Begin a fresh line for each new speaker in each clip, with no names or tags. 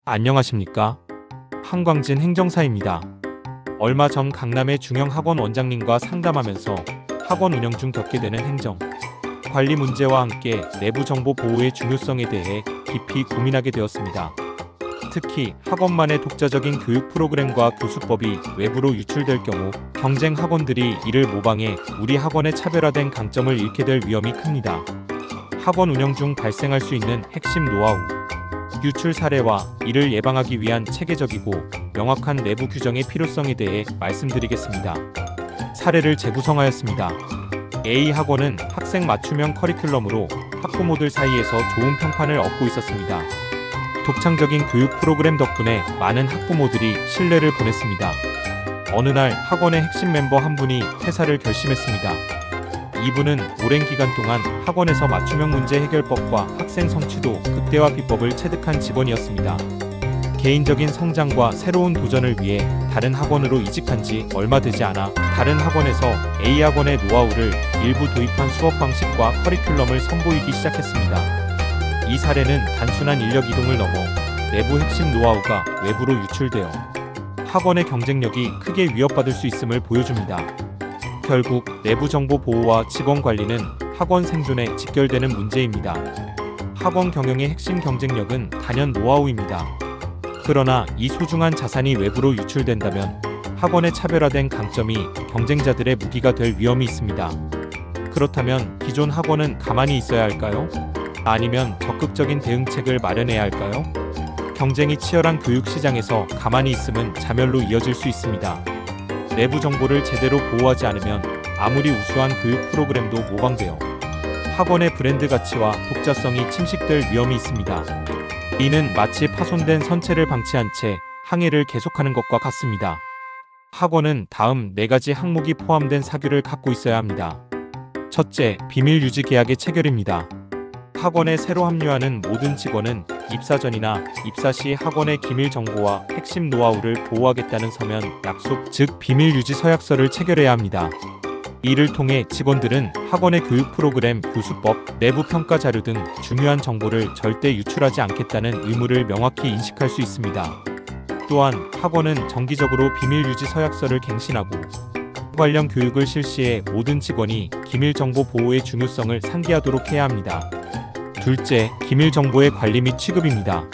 안녕하십니까? 한광진 행정사입니다. 얼마 전 강남의 중형 학원 원장님과 상담하면서 학원 운영 중 겪게 되는 행정, 관리 문제와 함께 내부 정보 보호의 중요성에 대해 깊이 고민하게 되었습니다. 특히 학원만의 독자적인 교육 프로그램과 교수법이 외부로 유출될 경우 경쟁 학원들이 이를 모방해 우리 학원의 차별화된 강점을 잃게 될 위험이 큽니다. 학원 운영 중 발생할 수 있는 핵심 노하우, 유출 사례와 이를 예방하기 위한 체계적이고 명확한 내부 규정의 필요성에 대해 말씀드리겠습니다. 사례를 재구성하였습니다. A 학원은 학생 맞춤형 커리큘럼으로 학부모들 사이에서 좋은 평판을 얻고 있었습니다. 독창적인 교육 프로그램 덕분에 많은 학부모들이 신뢰를 보냈습니다. 어느 날 학원의 핵심 멤버 한 분이 퇴사를 결심했습니다. 이분은 오랜 기간 동안 학원에서 맞춤형 문제 해결법과 학생 성취도 극대화 비법을 체득한 직원이었습니다. 개인적인 성장과 새로운 도전을 위해 다른 학원으로 이직한 지 얼마 되지 않아 다른 학원에서 A 학원의 노하우를 일부 도입한 수업 방식과 커리큘럼을 선보이기 시작했습니다. 이 사례는 단순한 인력 이동을 넘어 내부 핵심 노하우가 외부로 유출되어 학원의 경쟁력이 크게 위협받을 수 있음을 보여줍니다. 결국 내부 정보 보호와 직원 관리는 학원 생존에 직결되는 문제입니다. 학원 경영의 핵심 경쟁력은 단연 노하우입니다. 그러나 이 소중한 자산이 외부로 유출된다면 학원의 차별화된 강점이 경쟁자들의 무기가 될 위험이 있습니다. 그렇다면 기존 학원은 가만히 있어야 할까요? 아니면 적극적인 대응책을 마련해야 할까요? 경쟁이 치열한 교육 시장에서 가만히 있음은 자멸로 이어질 수 있습니다. 내부 정보를 제대로 보호하지 않으면 아무리 우수한 교육 프로그램도 모방되어 학원의 브랜드 가치와 독자성이 침식될 위험이 있습니다. 이는 마치 파손된 선체를 방치한 채 항해를 계속하는 것과 같습니다. 학원은 다음 4가지 항목이 포함된 사규를 갖고 있어야 합니다. 첫째, 비밀 유지 계약의 체결입니다. 학원에 새로 합류하는 모든 직원은 입사 전이나 입사 시 학원의 기밀 정보와 핵심 노하우를 보호하겠다는 서면, 약속, 즉 비밀 유지 서약서를 체결해야 합니다. 이를 통해 직원들은 학원의 교육 프로그램, 교수법, 내부 평가 자료 등 중요한 정보를 절대 유출하지 않겠다는 의무를 명확히 인식할 수 있습니다. 또한 학원은 정기적으로 비밀 유지 서약서를 갱신하고 관련 교육을 실시해 모든 직원이 기밀 정보 보호의 중요성을 상기하도록 해야 합니다. 둘째, 기밀 정보의 관리 및 취급입니다.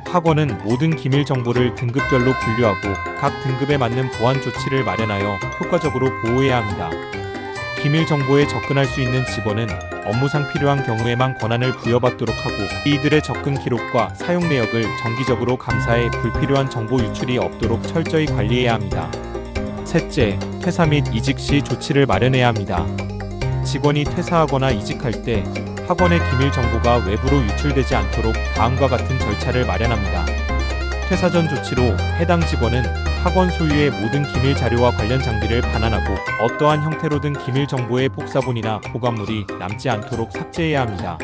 학원은 모든 기밀 정보를 등급별로 분류하고 각 등급에 맞는 보안 조치를 마련하여 효과적으로 보호해야 합니다. 기밀 정보에 접근할 수 있는 직원은 업무상 필요한 경우에만 권한을 부여받도록 하고 이들의 접근 기록과 사용 내역을 정기적으로 감사해 불필요한 정보 유출이 없도록 철저히 관리해야 합니다. 셋째, 퇴사 및 이직 시 조치를 마련해야 합니다. 직원이 퇴사하거나 이직할 때 학원의 기밀 정보가 외부로 유출되지 않도록 다음과 같은 절차를 마련합니다. 퇴사 전 조치로 해당 직원은 학원 소유의 모든 기밀 자료와 관련 장비를 반환하고 어떠한 형태로든 기밀 정보의 복사본이나 보관물이 남지 않도록 삭제해야 합니다.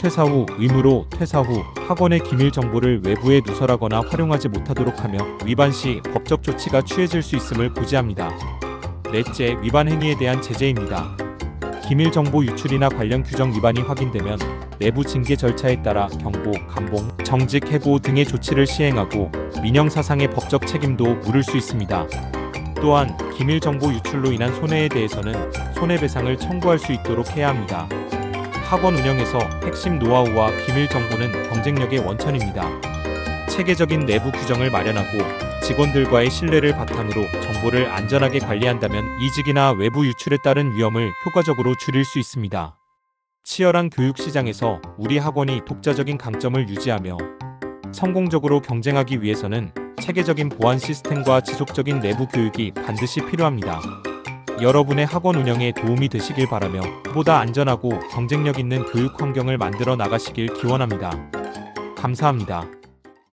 퇴사 후 의무로 퇴사 후 학원의 기밀 정보를 외부에 누설하거나 활용하지 못하도록 하며 위반 시 법적 조치가 취해질 수 있음을 고지합니다. 넷째, 위반 행위에 대한 제재입니다. 기밀 정보 유출이나 관련 규정 위반이 확인되면 내부 징계 절차에 따라 경고, 감봉, 정직, 해고 등의 조치를 시행하고 민형사상의 법적 책임도 물을 수 있습니다. 또한 기밀 정보 유출로 인한 손해에 대해서는 손해배상을 청구할 수 있도록 해야 합니다. 학원 운영에서 핵심 노하우와 기밀 정보는 경쟁력의 원천입니다. 체계적인 내부 규정을 마련하고 직원들과의 신뢰를 바탕으로 정보를 안전하게 관리한다면 이직이나 외부 유출에 따른 위험을 효과적으로 줄일 수 있습니다. 치열한 교육 시장에서 우리 학원이 독자적인 강점을 유지하며 성공적으로 경쟁하기 위해서는 체계적인 보안 시스템과 지속적인 내부 교육이 반드시 필요합니다. 여러분의 학원 운영에 도움이 되시길 바라며 보다 안전하고 경쟁력 있는 교육 환경을 만들어 나가시길 기원합니다. 감사합니다.